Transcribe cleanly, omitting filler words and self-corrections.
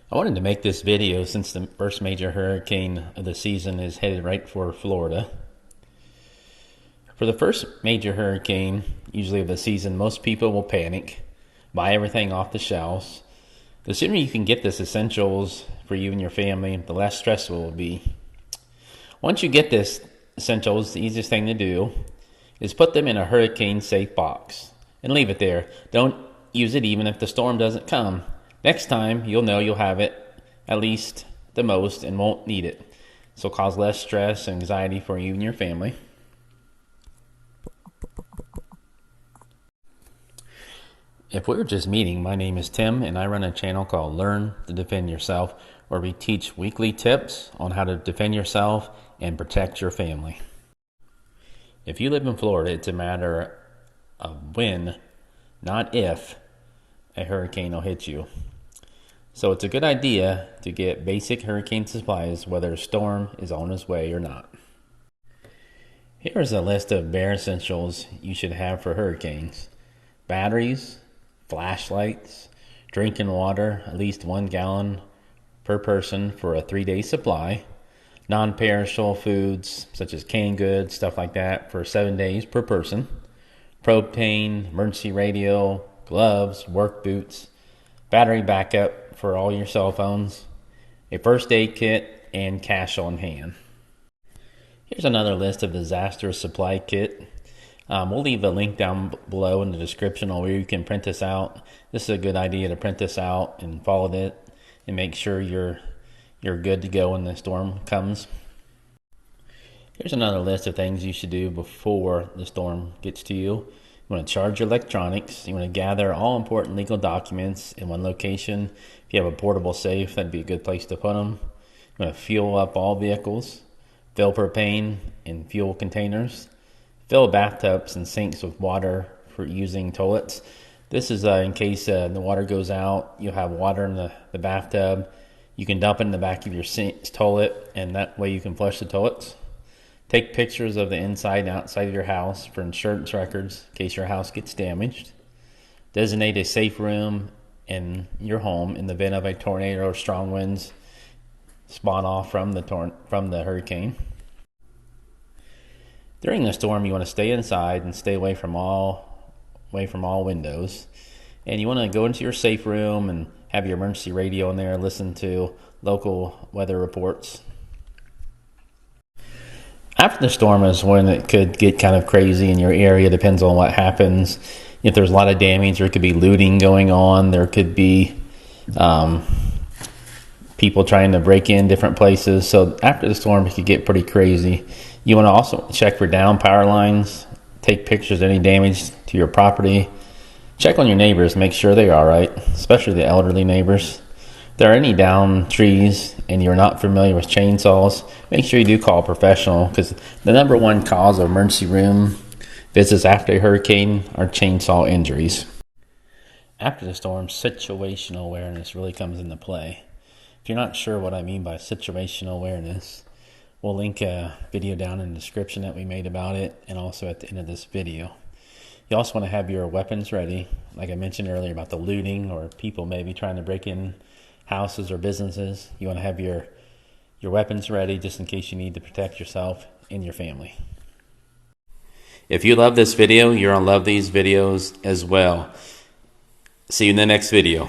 I wanted to make this video since the first major hurricane of the season is headed right for Florida. For the first major hurricane, usually of the season, most people will panic, buy everything off the shelves. The sooner you can get this essentials for you and your family, the less stressful it will be. Once you get this essentials, the easiest thing to do is put them in a hurricane-safe box and leave it there. Don't use it even if the storm doesn't come. Next time, you'll know you'll have it, at least the most, and won't need it. This will cause less stress and anxiety for you and your family. If we were just meeting, my name is Tim, and I run a channel called Learn to Defend Yourself, where we teach weekly tips on how to defend yourself and protect your family. If you live in Florida, it's a matter of when, not if, a hurricane will hit you. So it's a good idea to get basic hurricane supplies whether a storm is on its way or not. Here's a list of bare essentials you should have for hurricanes. Batteries, flashlights, drinking water, at least 1 gallon per person for a 3-day supply. Non-perishable foods such as canned goods, stuff like that, for 7 days per person. Propane, emergency radio, gloves, work boots, battery backup for all your cell phones, a first aid kit, and cash on hand. Here's another list of disaster supply kit. We'll leave a link down below in the description on where you can print this out. This is a good idea to print this out and follow it and make sure you're good to go when the storm comes. Here's another list of things you should do before the storm gets to you. You want to charge your electronics. You want to gather all important legal documents in one location. If you have a portable safe, that'd be a good place to put them. You want to fuel up all vehicles. Fill propane in fuel containers. Fill bathtubs and sinks with water for using toilets. This is in case the water goes out. You'll have water in the bathtub. You can dump it in the back of your toilet, and that way you can flush the toilets. Take pictures of the inside and outside of your house for insurance records in case your house gets damaged. Designate a safe room in your home in the event of a tornado or strong winds spawn off from the hurricane. During the storm, you want to stay inside and stay away from all windows. And you want to go into your safe room and have your emergency radio in there and listen to local weather reports. After the storm is when it could get kind of crazy in your area. Depends on what happens. If there's a lot of damage, there could be looting going on. There could be people trying to break in different places. So after the storm, it could get pretty crazy. You want to also check for down power lines. Take pictures of any damage to your property. Check on your neighbors. Make sure they're all right, especially the elderly neighbors. If there are any down trees and you're not familiar with chainsaws, make sure you do call a professional, because the number one cause of emergency room visits after a hurricane are chainsaw injuries. After the storm, situational awareness really comes into play. If you're not sure what I mean by situational awareness, we'll link a video down in the description that we made about it, and also at the end of this video. You also want to have your weapons ready, like I mentioned earlier about the looting or people maybe trying to break in houses or businesses. You want to have your weapons ready just in case you need to protect yourself and your family. If you love this video, you're going to love these videos as well. See you in the next video.